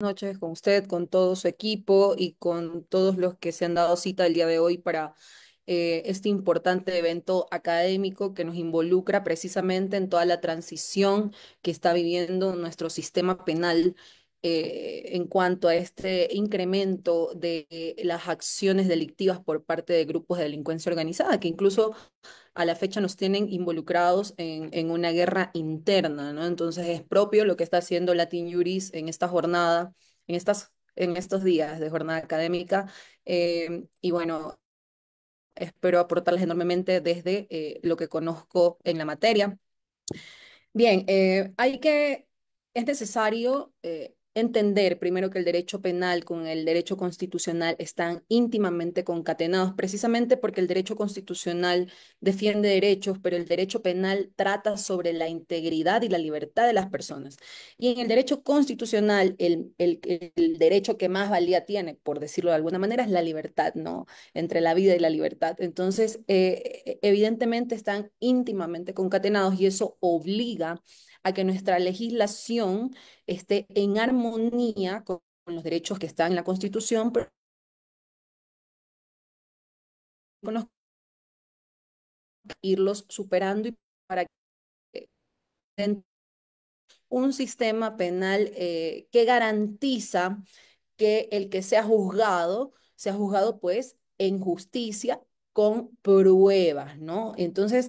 Noches con usted, con todo su equipo y con todos los que se han dado cita el día de hoy para este importante evento académico que nos involucra precisamente en toda la transición que está viviendo nuestro sistema penal en cuanto a este incremento de las acciones delictivas por parte de grupos de delincuencia organizada, que incluso a la fecha nos tienen involucrados en una guerra interna, ¿no? Entonces es propio lo que está haciendo Latin Juris en esta jornada, en estos días de jornada académica. Y bueno, espero aportarles enormemente desde lo que conozco en la materia. Bien, es necesario entender primero que el derecho penal con el derecho constitucional están íntimamente concatenados, precisamente porque el derecho constitucional defiende derechos, pero el derecho penal trata sobre la integridad y la libertad de las personas. Y en el derecho constitucional, el derecho que más valía tiene, por decirlo de alguna manera, es la libertad, ¿no? Entre la vida y la libertad. Entonces, evidentemente están íntimamente concatenados y eso obliga a que nuestra legislación esté en armonía con los derechos que están en la Constitución, pero con los irlos superando y para que den un sistema penal que garantiza que el que sea juzgado pues en justicia con pruebas, ¿no? Entonces,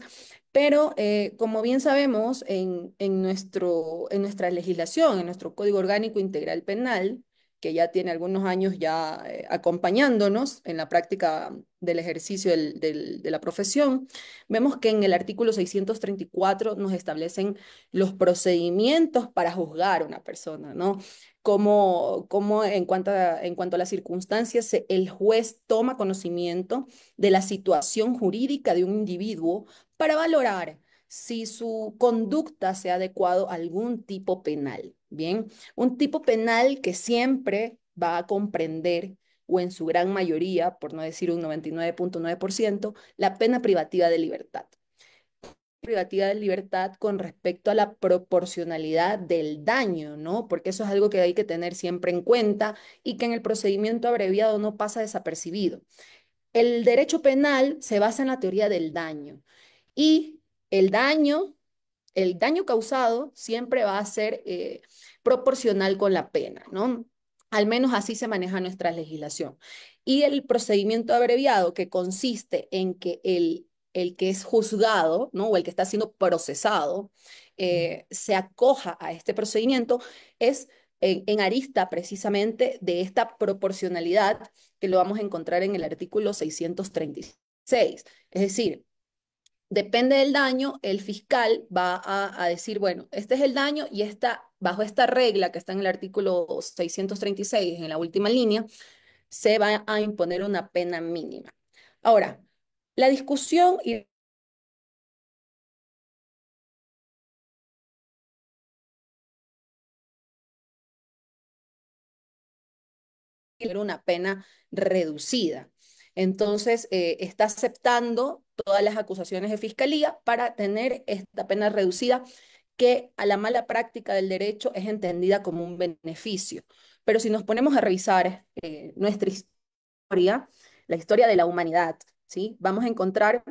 pero como bien sabemos, en nuestra legislación, en nuestro Código Orgánico Integral Penal, que ya tiene algunos años ya acompañándonos en la práctica del ejercicio de la profesión, vemos que en el artículo 634 nos establecen los procedimientos para juzgar a una persona, ¿no? Cómo en cuanto a las circunstancias, el juez toma conocimiento de la situación jurídica de un individuo para valorar si su conducta se ha adecuado a algún tipo penal. Bien, un tipo penal que siempre va a comprender, o en su gran mayoría, por no decir un 99.9%, la pena privativa de libertad privativa de libertad con respecto a la proporcionalidad del daño, ¿no? Porque eso es algo que hay que tener siempre en cuenta y que en el procedimiento abreviado no pasa desapercibido. El derecho penal se basa en la teoría del daño y el daño, el daño causado siempre va a ser proporcional con la pena, ¿no? Al menos así se maneja nuestra legislación. Y el procedimiento abreviado, que consiste en que el que es juzgado, ¿no? O el que está siendo procesado, se acoja a este procedimiento, es en arista precisamente de esta proporcionalidad que lo vamos a encontrar en el artículo 636. Es decir, depende del daño, el fiscal va a decir, bueno, este es el daño y bajo esta regla que está en el artículo 636, en la última línea, se va a imponer una pena mínima. Ahora, la discusión y una pena reducida. Entonces, está aceptando todas las acusaciones de fiscalía para tener esta pena reducida que a la mala práctica del derecho es entendida como un beneficio. Pero si nos ponemos a revisar nuestra historia, la historia de la humanidad, ¿sí? Vamos a encontrar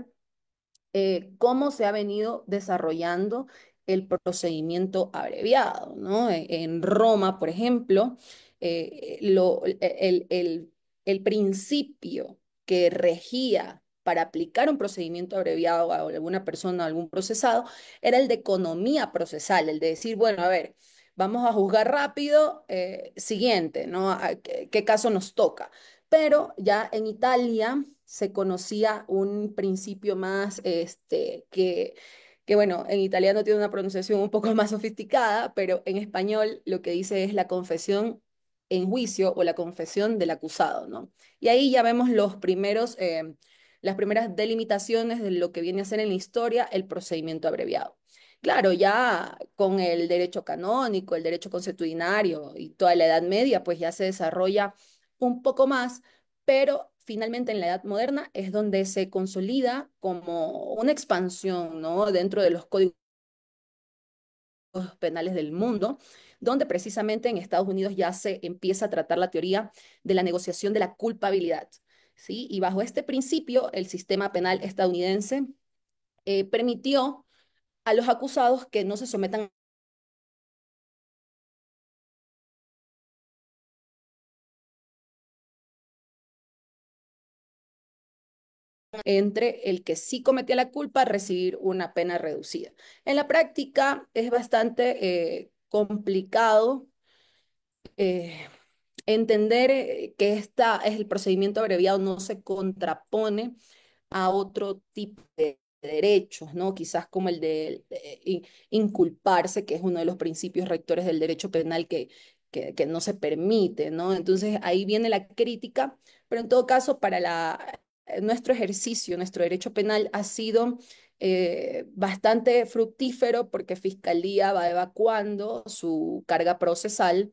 cómo se ha venido desarrollando el procedimiento abreviado, ¿no? En Roma, por ejemplo, el principio que regía para aplicar un procedimiento abreviado a alguna persona, a algún procesado, era el de economía procesal, el de decir, bueno, a ver, vamos a juzgar rápido, siguiente, ¿no? ¿Qué caso nos toca? Pero ya en Italia se conocía un principio más, que bueno, en italiano tiene una pronunciación un poco más sofisticada, pero en español lo que dice es la confesión en juicio o la confesión del acusado, ¿no? Y ahí ya vemos las primeras delimitaciones de lo que viene a ser en la historia el procedimiento abreviado. Claro, ya con el derecho canónico, el derecho consuetudinario y toda la Edad Media, pues ya se desarrolla un poco más, pero finalmente en la Edad Moderna es donde se consolida como una expansión, ¿no? Dentro de los códigos penales del mundo, donde precisamente en Estados Unidos ya se empieza a tratar la teoría de la negociación de la culpabilidad. ¿Sí? Y bajo este principio, el sistema penal estadounidense permitió a los acusados que no se sometan entre el que sí cometía la culpa a recibir una pena reducida. En la práctica es bastante complicado eh, entender que el procedimiento abreviado no se contrapone a otro tipo de derechos, ¿no? Quizás como el de inculparse, que es uno de los principios rectores del derecho penal que no se permite, ¿no? Entonces ahí viene la crítica, pero en todo caso, nuestro ejercicio, nuestro derecho penal ha sido bastante fructífero porque Fiscalía va evacuando su carga procesal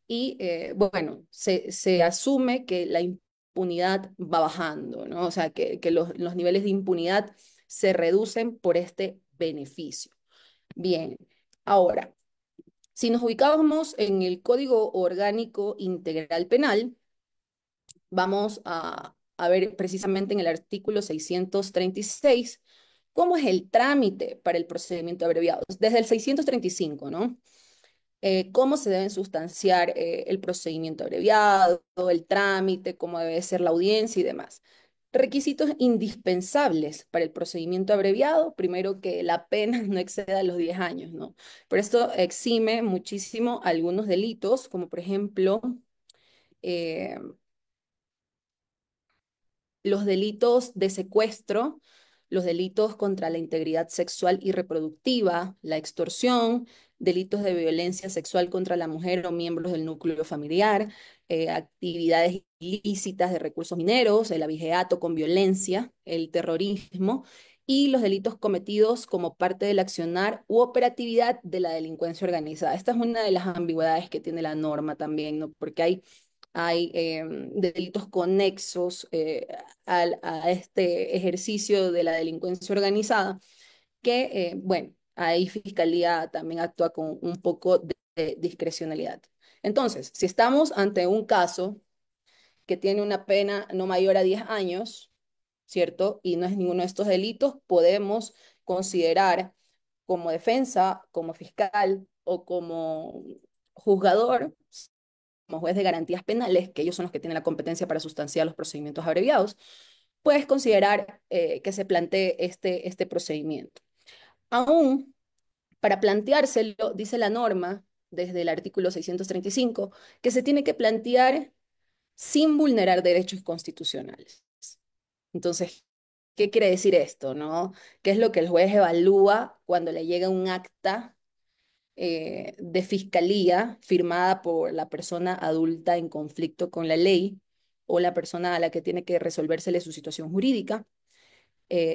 y bueno, se asume que la impunidad va bajando, ¿no? O sea, que los niveles de impunidad se reducen por este beneficio. Bien, ahora, si nos ubicamos en el Código Orgánico Integral Penal, vamos a ver precisamente en el artículo 636 cómo es el trámite para el procedimiento abreviado, desde el 635, ¿no? Cómo se deben sustanciar el procedimiento abreviado, el trámite, cómo debe ser la audiencia y demás. Requisitos indispensables para el procedimiento abreviado, primero que la pena no exceda los 10 años, ¿no? Por esto exime muchísimo algunos delitos, como por ejemplo eh, los delitos de secuestro, los delitos contra la integridad sexual y reproductiva, la extorsión, delitos de violencia sexual contra la mujer o miembros del núcleo familiar, actividades ilícitas de recursos mineros, el abigeato con violencia, el terrorismo y los delitos cometidos como parte del accionar u operatividad de la delincuencia organizada. Esta es una de las ambigüedades que tiene la norma también, ¿no? Porque hay delitos conexos a este ejercicio de la delincuencia organizada, que, bueno, ahí Fiscalía también actúa con un poco de discrecionalidad. Entonces, si estamos ante un caso que tiene una pena no mayor a 10 años, ¿cierto? Y no es ninguno de estos delitos, podemos considerar como defensa, como fiscal o como juzgador como juez de garantías penales, que ellos son los que tienen la competencia para sustanciar los procedimientos abreviados, puedes considerar que se plantee este procedimiento. Aún para planteárselo, dice la norma, desde el artículo 635, que se tiene que plantear sin vulnerar derechos constitucionales. Entonces, ¿qué quiere decir esto, no? ¿Qué es lo que el juez evalúa cuando le llega un acta de fiscalía firmada por la persona adulta en conflicto con la ley o la persona a la que tiene que resolvérsele su situación jurídica,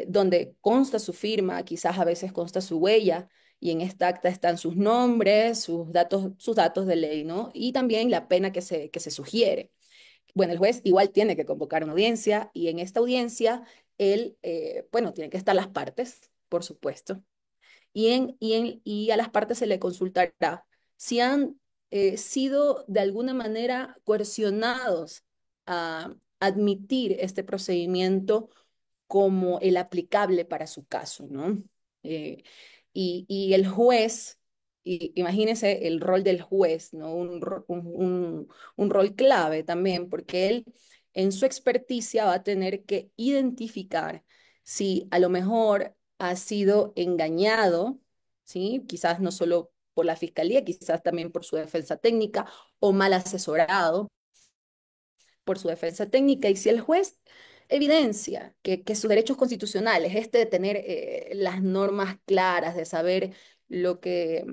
donde consta su firma, quizás a veces consta su huella, y en esta acta están sus nombres, sus datos de ley, ¿no? Y también la pena que se sugiere. Bueno, el juez igual tiene que convocar una audiencia y en esta audiencia él, bueno, tienen que estar las partes, por supuesto, y a las partes se le consultará si han sido de alguna manera coercionados a admitir este procedimiento como el aplicable para su caso, ¿no? Eh, y el juez, imagínese el rol del juez, ¿no? Un rol clave también, porque él en su experticia va a tener que identificar si a lo mejor ha sido engañado, ¿sí? Quizás no solo por la fiscalía, quizás también por su defensa técnica o mal asesorado por su defensa técnica. Y si el juez evidencia que sus derechos constitucionales, este de tener las normas claras, de saber lo que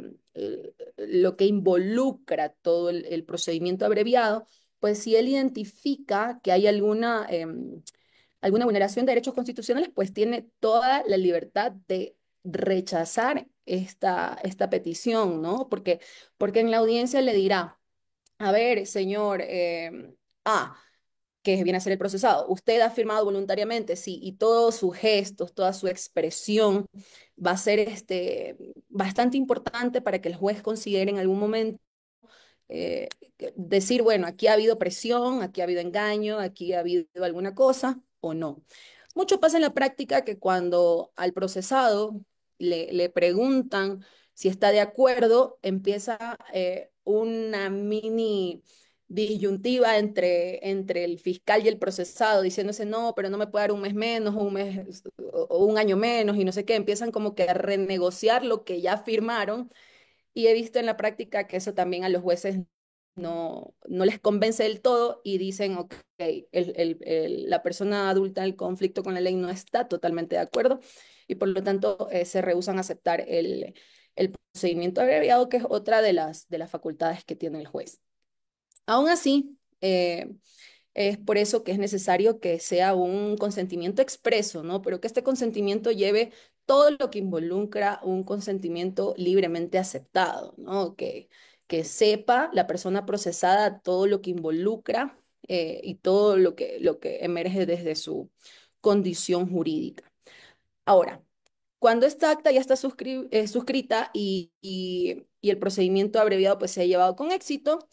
involucra todo el procedimiento abreviado, pues si él identifica que hay alguna vulneración de derechos constitucionales, pues tiene toda la libertad de rechazar esta petición, ¿no? Porque en la audiencia le dirá, a ver, señor A, que viene a ser el procesado, usted ha firmado voluntariamente, sí, y todos sus gestos, toda su expresión va a ser bastante importante para que el juez considere en algún momento decir, bueno, aquí ha habido presión, aquí ha habido engaño, aquí ha habido alguna cosa o no. Mucho pasa en la práctica que cuando al procesado le preguntan si está de acuerdo, empieza una mini disyuntiva entre el fiscal y el procesado, diciéndose, no, pero no me puede dar un mes menos, o un año menos, y no sé qué, empiezan como que a renegociar lo que ya firmaron, y he visto en la práctica que eso también a los jueces no les convence del todo y dicen, ok, la persona adulta en el conflicto con la ley no está totalmente de acuerdo y por lo tanto se rehúsan a aceptar el procedimiento abreviado, que es otra de las facultades que tiene el juez. Aún así, es por eso que es necesario que sea un consentimiento expreso, ¿no? Pero que este consentimiento lleve todo lo que involucra un consentimiento libremente aceptado, ¿no? Que sepa la persona procesada todo lo que involucra y todo lo que emerge desde su condición jurídica. Ahora, cuando esta acta ya está suscrita y el procedimiento abreviado pues se ha llevado con éxito,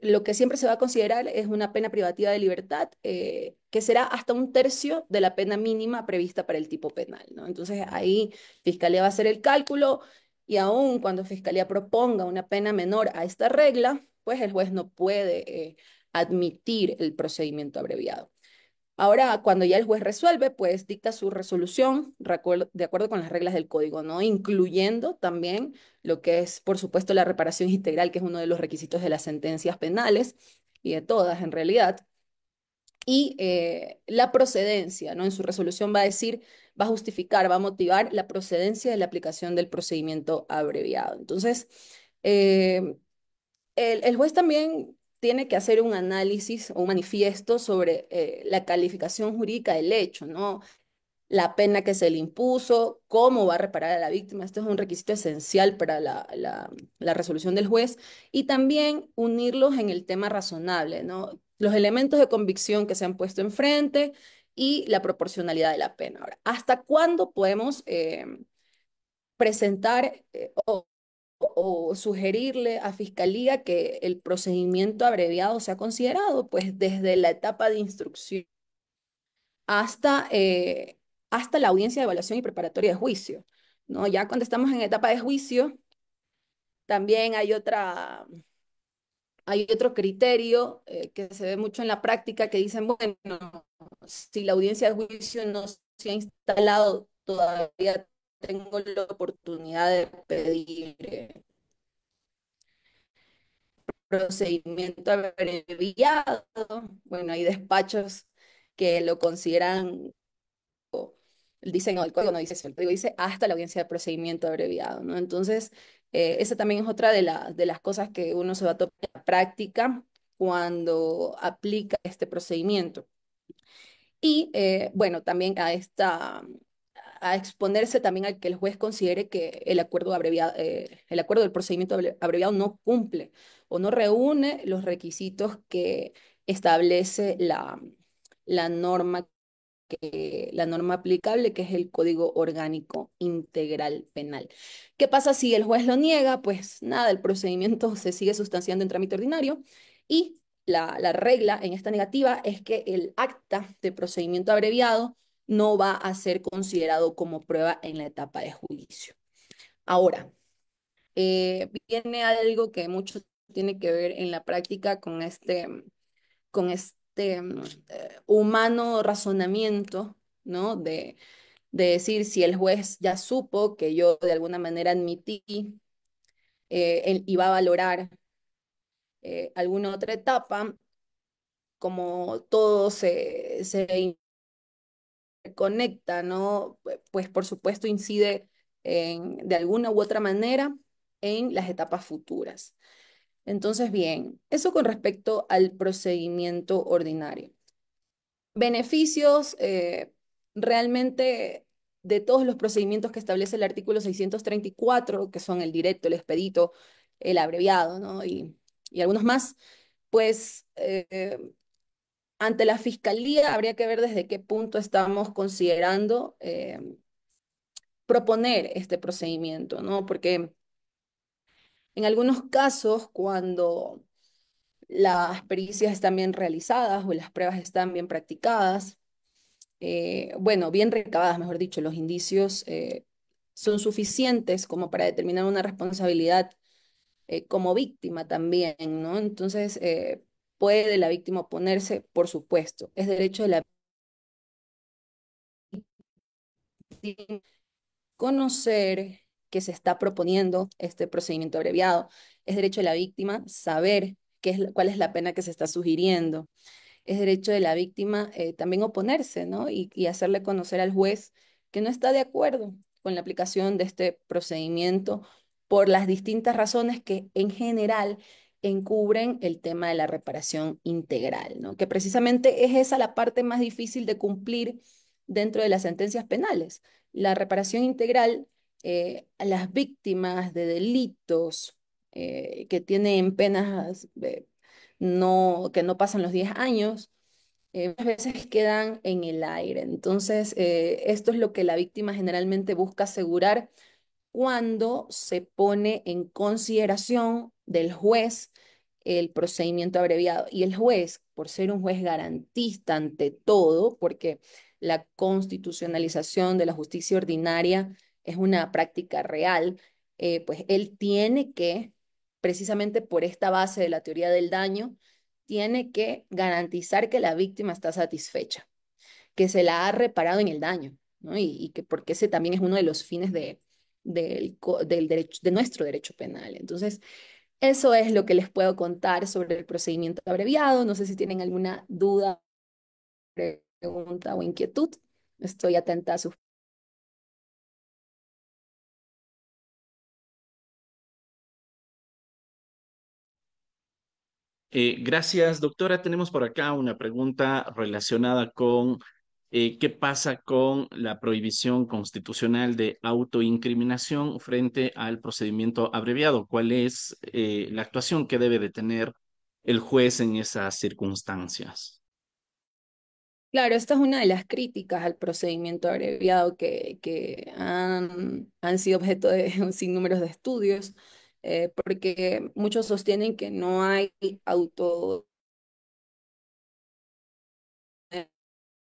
lo que siempre se va a considerar es una pena privativa de libertad, que será hasta un tercio de la pena mínima prevista para el tipo penal, ¿no? Entonces ahí Fiscalía va a hacer el cálculo y aun cuando Fiscalía proponga una pena menor a esta regla, pues el juez no puede admitir el procedimiento abreviado. Ahora, cuando ya el juez resuelve, pues dicta su resolución de acuerdo con las reglas del código, ¿no? Incluyendo también lo que es, por supuesto, la reparación integral, que es uno de los requisitos de las sentencias penales y de todas en realidad. Y la procedencia, ¿no? En su resolución va a decir, va a justificar, va a motivar la procedencia de la aplicación del procedimiento abreviado. Entonces, eh, el juez también tiene que hacer un análisis o un manifiesto sobre la calificación jurídica del hecho, ¿no? La pena que se le impuso, cómo va a reparar a la víctima. Esto es un requisito esencial para la resolución del juez. Y también unirlos en el tema razonable, ¿no? Los elementos de convicción que se han puesto enfrente y la proporcionalidad de la pena. Ahora, ¿hasta cuándo podemos presentar o sugerirle a Fiscalía que el procedimiento abreviado sea considerado? Pues desde la etapa de instrucción hasta, hasta la audiencia de evaluación y preparatoria de juicio, ¿no? Ya cuando estamos en etapa de juicio, también hay otro criterio que se ve mucho en la práctica que dicen, bueno, si la audiencia de juicio no se ha instalado, todavía tengo la oportunidad de pedir procedimiento abreviado. Bueno, hay despachos que lo consideran, dicen, no, el código no dice eso, el código dice hasta la audiencia de procedimiento abreviado, ¿no? Entonces, esa también es otra de las cosas que uno se va a tomar en la práctica cuando aplica este procedimiento. Y bueno, también a exponerse también a que el juez considere que el acuerdo abreviado, el acuerdo del procedimiento abreviado no cumple o no reúne los requisitos que establece la norma la norma aplicable, que es el Código Orgánico Integral Penal. ¿Qué pasa si el juez lo niega? Pues nada, el procedimiento se sigue sustanciando en trámite ordinario y la regla en esta negativa es que el acta de procedimiento abreviado no va a ser considerado como prueba en la etapa de juicio. Ahora, viene algo que mucho tiene que ver en la práctica con este humano razonamiento, ¿no? De decir si el juez ya supo que yo de alguna manera admití él iba a valorar alguna otra etapa, como todo se conecta, ¿no? Pues por supuesto incide de alguna u otra manera en las etapas futuras. Entonces, bien, eso con respecto al procedimiento ordinario. Beneficios, realmente de todos los procedimientos que establece el artículo 634, que son el directo, el expedito, el abreviado, ¿no? Y algunos más, pues ante la fiscalía habría que ver desde qué punto estamos considerando proponer este procedimiento, ¿no? Porque En algunos casos, cuando las pericias están bien realizadas o las pruebas están bien practicadas, bueno, bien recabadas, mejor dicho, los indicios son suficientes como para determinar una responsabilidad como víctima también, ¿no? Entonces, puede la víctima oponerse, por supuesto. Es derecho de la víctima conocer que se está proponiendo este procedimiento abreviado. Es derecho de la víctima saber cuál es la pena que se está sugiriendo. Es derecho de la víctima también oponerse, ¿no? Y hacerle conocer al juez que no está de acuerdo con la aplicación de este procedimiento por las distintas razones que en general encubren el tema de la reparación integral, ¿no? Que precisamente es esa la parte más difícil de cumplir dentro de las sentencias penales. La reparación integral a las víctimas de delitos que tienen penas que no pasan los 10 años, muchas veces quedan en el aire. Entonces, esto es lo que la víctima generalmente busca asegurar cuando se pone en consideración del juez el procedimiento abreviado. Y el juez, por ser un juez garantista ante todo, porque la constitucionalización de la justicia ordinaria es una práctica real, pues él tiene que, precisamente por esta base de la teoría del daño, tiene que garantizar que la víctima está satisfecha, que se la ha reparado en el daño, ¿no? Y que porque ese también es uno de los fines del derecho, de nuestro derecho penal. Entonces, eso es lo que les puedo contar sobre el procedimiento abreviado. No sé si tienen alguna duda, pregunta o inquietud. Estoy atenta a sus... Gracias, doctora. Tenemos por acá una pregunta relacionada con qué pasa con la prohibición constitucional de autoincriminación frente al procedimiento abreviado. ¿Cuál es la actuación que debe de tener el juez en esas circunstancias? Claro, esta es una de las críticas al procedimiento abreviado que han sido objeto de un sinnúmero de estudios, porque muchos sostienen que no hay auto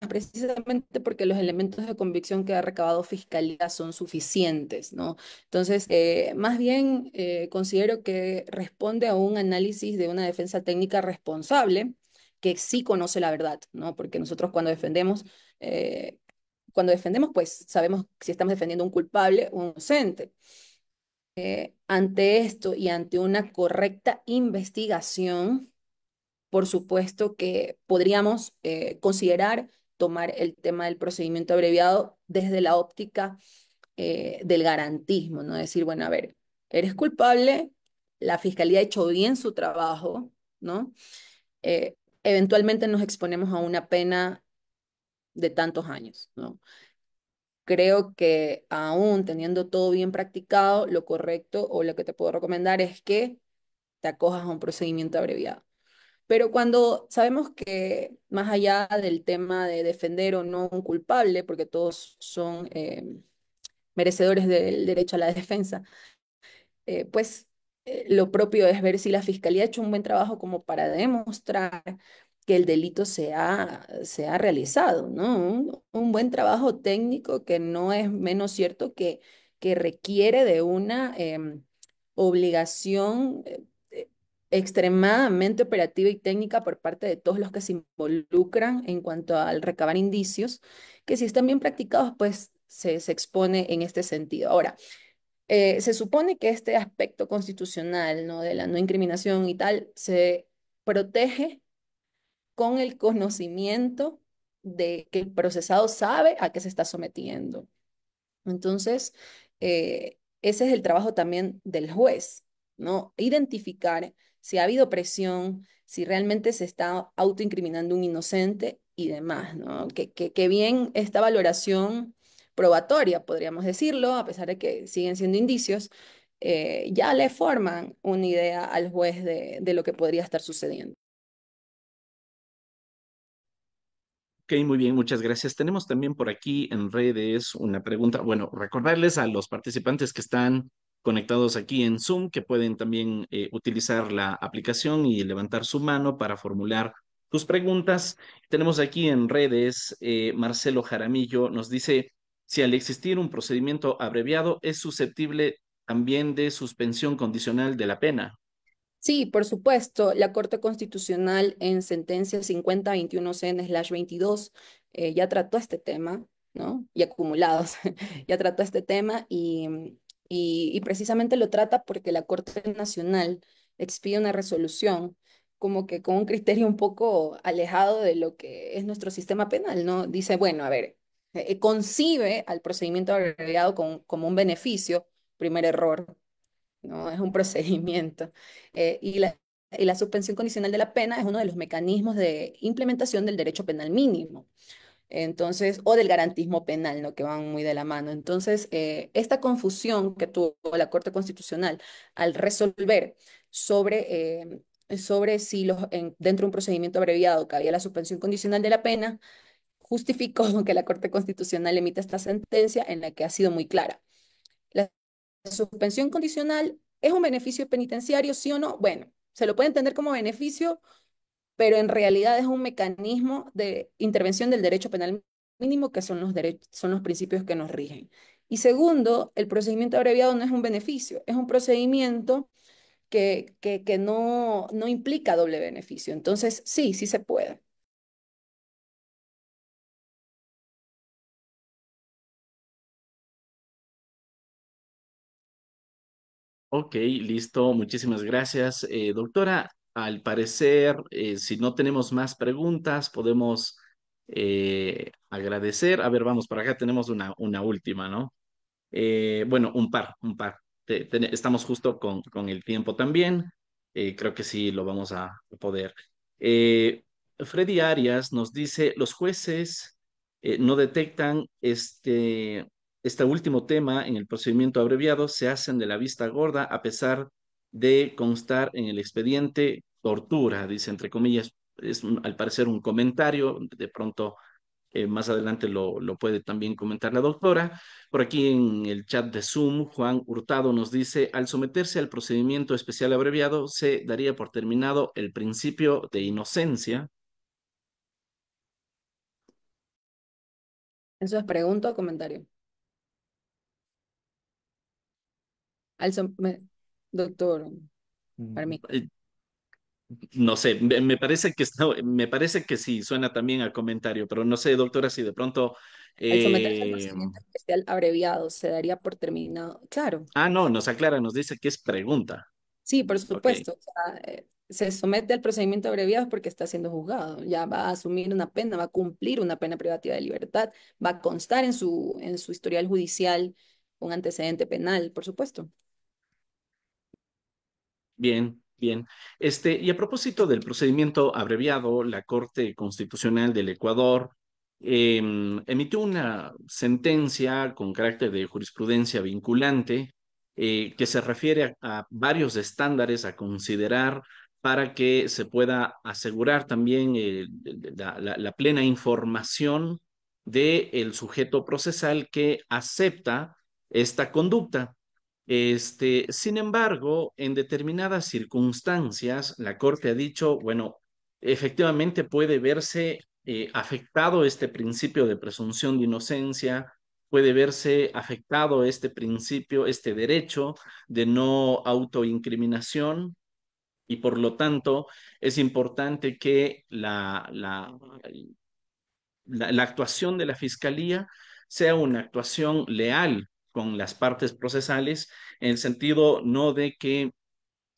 precisamente porque los elementos de convicción que ha recabado Fiscalía son suficientes, ¿no? Entonces, más bien considero que responde a un análisis de una defensa técnica responsable que sí conoce la verdad, ¿no? Porque nosotros eh, cuando defendemos, pues sabemos si estamos defendiendo un culpable o un inocente. Ante esto y ante una correcta investigación, por supuesto que podríamos considerar tomar el tema del procedimiento abreviado desde la óptica del garantismo, ¿no? Decir, bueno, a ver, eres culpable, la fiscalía ha hecho bien su trabajo, ¿no? Eventualmente nos exponemos a una pena de tantos años, ¿no? Creo que aún teniendo todo bien practicado, lo correcto o lo que te puedo recomendar es que te acojas a un procedimiento abreviado. Pero cuando sabemos que más allá del tema de defender o no un culpable, porque todos son merecedores del derecho a la defensa, pues lo propio es ver si la fiscalía ha hecho un buen trabajo como para demostrar que el delito se ha realizado, ¿no? Un buen trabajo técnico que no es menos cierto que requiere de una obligación extremadamente operativa y técnica por parte de todos los que se involucran en cuanto al recabar indicios, que si están bien practicados, pues se expone en este sentido. Ahora, se supone que este aspecto constitucional, ¿no? De la no incriminación y tal, se protege con el conocimiento de que el procesado sabe a qué se está sometiendo. Entonces, ese es el trabajo también del juez, ¿no? Identificar si ha habido presión, si realmente se está autoincriminando un inocente y demás, ¿no? Que bien esta valoración probatoria, podríamos decirlo, a pesar de que siguen siendo indicios, ya le forman una idea al juez de lo que podría estar sucediendo. Ok, muy bien, muchas gracias. Tenemos también por aquí en redes una pregunta. Bueno, recordarles a los participantes que están conectados aquí en Zoom que pueden también utilizar la aplicación y levantar su mano para formular tus preguntas. Tenemos aquí en redes, Marcelo Jaramillo nos dice, si al existir un procedimiento abreviado es susceptible también de suspensión condicional de la pena. Sí, por supuesto, la Corte Constitucional en sentencia 5021-C/22 ya trató este tema, ¿no? Y acumulados, ya trató este tema y precisamente lo trata porque la Corte Nacional expide una resolución como que con un criterio un poco alejado de lo que es nuestro sistema penal, ¿no? Dice, bueno, a ver, concibe al procedimiento abreviado como un beneficio, primer error, ¿no? Es un procedimiento. Y la suspensión condicional de la pena es uno de los mecanismos de implementación del derecho penal mínimo. Entonces, o del garantismo penal, ¿no? Que van muy de la mano. Entonces, esta confusión que tuvo la Corte Constitucional al resolver sobre si dentro de un procedimiento abreviado cabía la suspensión condicional de la pena, justificó que la Corte Constitucional emita esta sentencia en la que ha sido muy clara. La suspensión condicional es un beneficio penitenciario, sí o no. Bueno, se lo puede entender como beneficio, pero en realidad es un mecanismo de intervención del derecho penal mínimo, que son los principios que nos rigen. Y segundo, el procedimiento abreviado no es un beneficio, es un procedimiento que no implica doble beneficio. Entonces, sí, sí se puede. Ok, listo. Muchísimas gracias, doctora. Al parecer, si no tenemos más preguntas, podemos agradecer. A ver, vamos, por acá tenemos una última, ¿no? Bueno, un par. Estamos justo con el tiempo también. Creo que sí lo vamos a poder. Eh, Freddy Arias nos dice, los jueces no detectan este último tema en el procedimiento abreviado, se hacen de la vista gorda a pesar de constar en el expediente tortura, dice entre comillas. Es al parecer un comentario, de pronto más adelante lo puede también comentar la doctora. Por aquí en el chat de Zoom, Juan Hurtado nos dice, al someterse al procedimiento especial abreviado, se daría por terminado el principio de inocencia. ¿Eso es pregunta o comentario? Al som- me- Doctor, para mí. Eh, No sé, me parece que me parece que sí, suena también a comentario, pero no sé, doctora, si de pronto... Al someterse al eh, procedimiento especial abreviado, se daría por terminado. Claro, no, nos aclara, nos dice que es pregunta. sí, por Ok. supuesto. O sea, se somete al procedimiento abreviado porque está siendo juzgado. Ya va a asumir una pena, va a cumplir una pena privativa de libertad, va a constar en su historial judicial un antecedente penal, por supuesto. Bien, bien. Y a propósito del procedimiento abreviado, la Corte Constitucional del Ecuador emitió una sentencia con carácter de jurisprudencia vinculante que se refiere a varios estándares a considerar para que se pueda asegurar también la plena información del sujeto procesal que acepta esta conducta. Sin embargo, en determinadas circunstancias, la Corte ha dicho, bueno, efectivamente puede verse afectado este principio de presunción de inocencia, puede verse afectado este principio, este derecho de no autoincriminación, y por lo tanto es importante que la actuación de la Fiscalía sea una actuación leal con las partes procesales, en el sentido no de que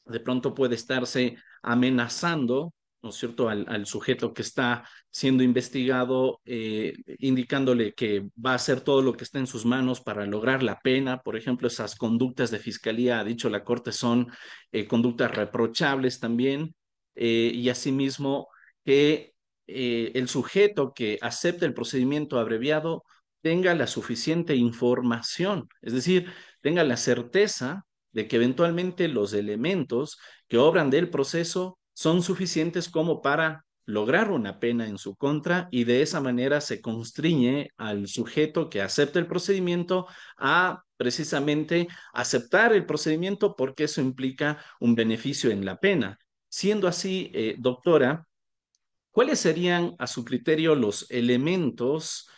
de pronto puede estarse amenazando, ¿no es cierto?, al sujeto que está siendo investigado, indicándole que va a hacer todo lo que está en sus manos para lograr la pena. Por ejemplo, esas conductas de fiscalía, ha dicho la Corte, son conductas reprochables también, y asimismo que el sujeto que acepte el procedimiento abreviado tenga la suficiente información, es decir, tenga la certeza de que eventualmente los elementos que obran del proceso son suficientes como para lograr una pena en su contra y de esa manera se constriñe al sujeto que acepta el procedimiento a precisamente aceptar el procedimiento porque eso implica un beneficio en la pena. Siendo así, doctora, ¿cuáles serían a su criterio los elementos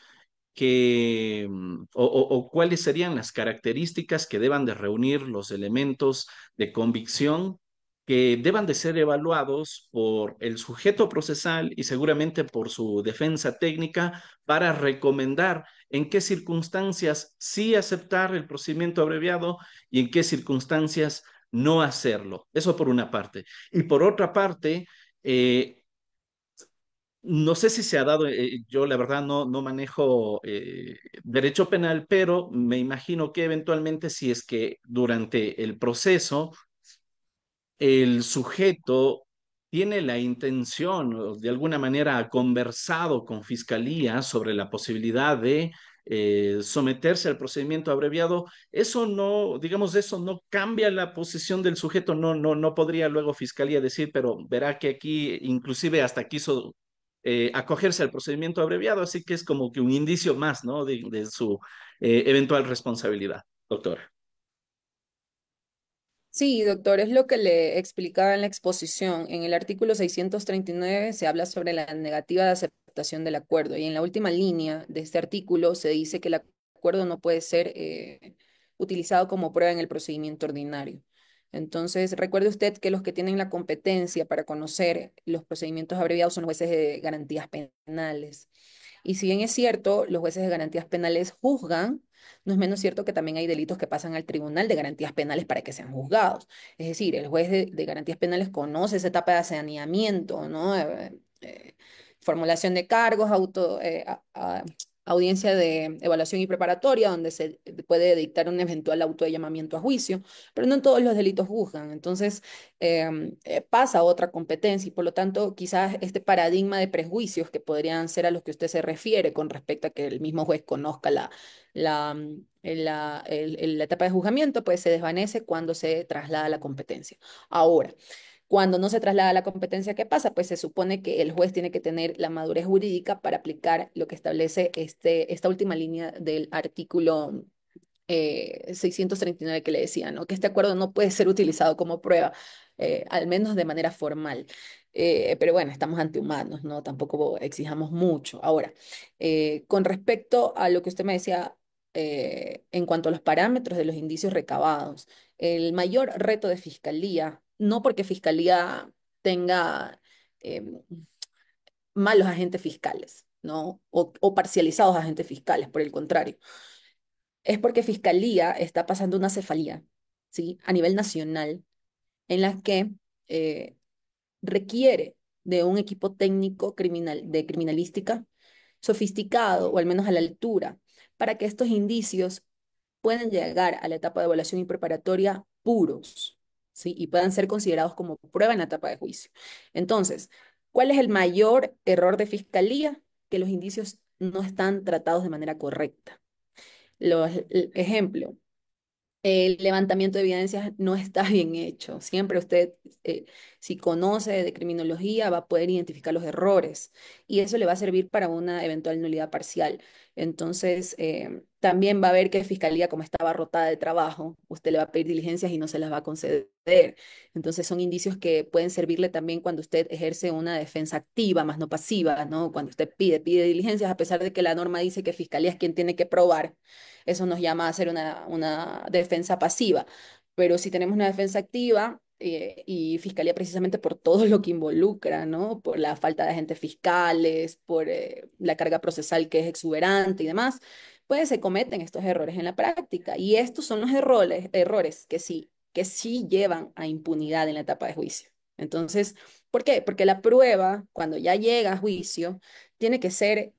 o cuáles serían las características que deban de reunir los elementos de convicción que deban de ser evaluados por el sujeto procesal y seguramente por su defensa técnica para recomendar en qué circunstancias sí aceptar el procedimiento abreviado y en qué circunstancias no hacerlo? Eso por una parte. Y por otra parte, no sé si se ha dado, yo la verdad no manejo derecho penal, pero me imagino que eventualmente si es que durante el proceso el sujeto tiene la intención o de alguna manera ha conversado con fiscalía sobre la posibilidad de someterse al procedimiento abreviado, eso no, digamos, eso no cambia la posición del sujeto, no podría luego fiscalía decir, pero verá que aquí inclusive hasta quiso acogerse al procedimiento abreviado, así que es como que un indicio más, ¿no? De su eventual responsabilidad, doctor. Sí, doctor, es lo que le explicaba en la exposición. En el artículo 639 se habla sobre la negativa de aceptación del acuerdo y en la última línea de este artículo se dice que el acuerdo no puede ser utilizado como prueba en el procedimiento ordinario. Entonces, recuerde usted que los que tienen la competencia para conocer los procedimientos abreviados son los jueces de garantías penales. Y si bien es cierto, los jueces de garantías penales juzgan, no es menos cierto que también hay delitos que pasan al Tribunal de Garantías Penales para que sean juzgados. Es decir, el juez de Garantías Penales conoce esa etapa de saneamiento, ¿no? Formulación de cargos, audiencia de evaluación y preparatoria, donde se puede dictar un eventual auto de llamamiento a juicio, pero no en todos los delitos juzgan. Entonces, pasa a otra competencia y por lo tanto, quizás este paradigma de prejuicios que podrían ser a los que usted se refiere con respecto a que el mismo juez conozca la etapa de juzgamiento, pues se desvanece cuando se traslada a la competencia. Ahora, cuando no se traslada a la competencia, ¿qué pasa? Pues se supone que el juez tiene que tener la madurez jurídica para aplicar lo que establece esta última línea del artículo 639 que le decía, ¿no? Que este acuerdo no puede ser utilizado como prueba, al menos de manera formal. Pero bueno, estamos ante humanos, ¿no? Tampoco exijamos mucho. Ahora, con respecto a lo que usted me decía en cuanto a los parámetros de los indicios recabados, el mayor reto de Fiscalía, no porque Fiscalía tenga malos agentes fiscales, ¿no? O parcializados agentes fiscales, por el contrario es porque Fiscalía está pasando una cefalía, ¿sí? A nivel nacional, en la que eh, requiere de un equipo técnico de criminalística sofisticado o al menos a la altura para que estos indicios puedan llegar a la etapa de evaluación y preparatoria puros, ¿sí? Y puedan ser considerados como prueba en la etapa de juicio. Entonces, ¿cuál es el mayor error de Fiscalía? Que los indicios no están tratados de manera correcta. Ejemplo, el levantamiento de evidencias no está bien hecho. Siempre usted, si conoce de criminología, va a poder identificar los errores y eso le va a servir para una eventual nulidad parcial. Entonces, también va a ver que Fiscalía, como estaba rotada de trabajo, usted le va a pedir diligencias y no se las va a conceder. Entonces, son indicios que pueden servirle también cuando usted ejerce una defensa activa, más no pasiva, ¿no? Cuando usted pide diligencias, a pesar de que la norma dice que Fiscalía es quien tiene que probar. Eso nos llama a hacer una defensa pasiva. Pero si tenemos una defensa activa y fiscalía precisamente por todo lo que involucra, ¿no? Por la falta de agentes fiscales, por la carga procesal que es exuberante y demás, pues se cometen estos errores en la práctica. Y estos son los errores que sí llevan a impunidad en la etapa de juicio. Entonces, ¿por qué? Porque la prueba, cuando ya llega a juicio, tiene que ser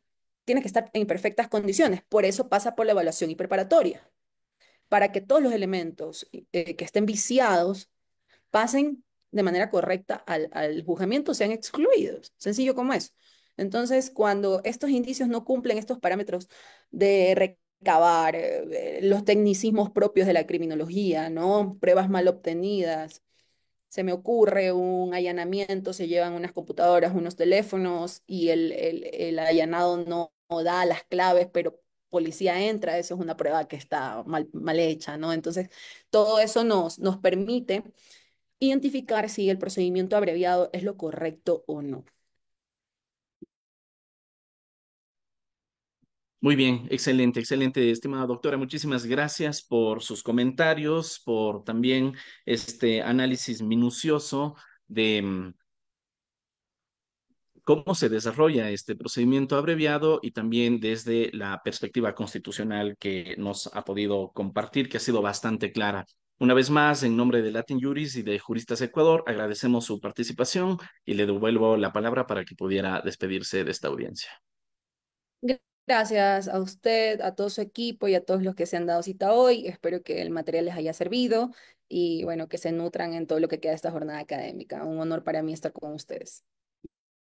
tiene que estar en perfectas condiciones. Por eso pasa por la evaluación y preparatoria, para que todos los elementos que estén viciados pasen de manera correcta al juzgamiento, sean excluidos. Sencillo como eso. Entonces, cuando estos indicios no cumplen estos parámetros de recabar los tecnicismos propios de la criminología, ¿no? Pruebas mal obtenidas, se me ocurre un allanamiento, se llevan unas computadoras, unos teléfonos y el allanado no da las claves, pero policía entra, eso es una prueba que está mal hecha, ¿no? Entonces, todo eso nos permite identificar si el procedimiento abreviado es lo correcto o no. Muy bien, excelente, excelente, estimada doctora. Muchísimas gracias por sus comentarios, por también este análisis minucioso de cómo se desarrolla este procedimiento abreviado y también desde la perspectiva constitucional que nos ha podido compartir, que ha sido bastante clara. Una vez más, en nombre de Latin Juris y de Juristas Ecuador, agradecemos su participación y le devuelvo la palabra para que pudiera despedirse de esta audiencia. Gracias a usted, a todo su equipo y a todos los que se han dado cita hoy. Espero que el material les haya servido y bueno, que se nutran en todo lo que queda de esta jornada académica. Un honor para mí estar con ustedes.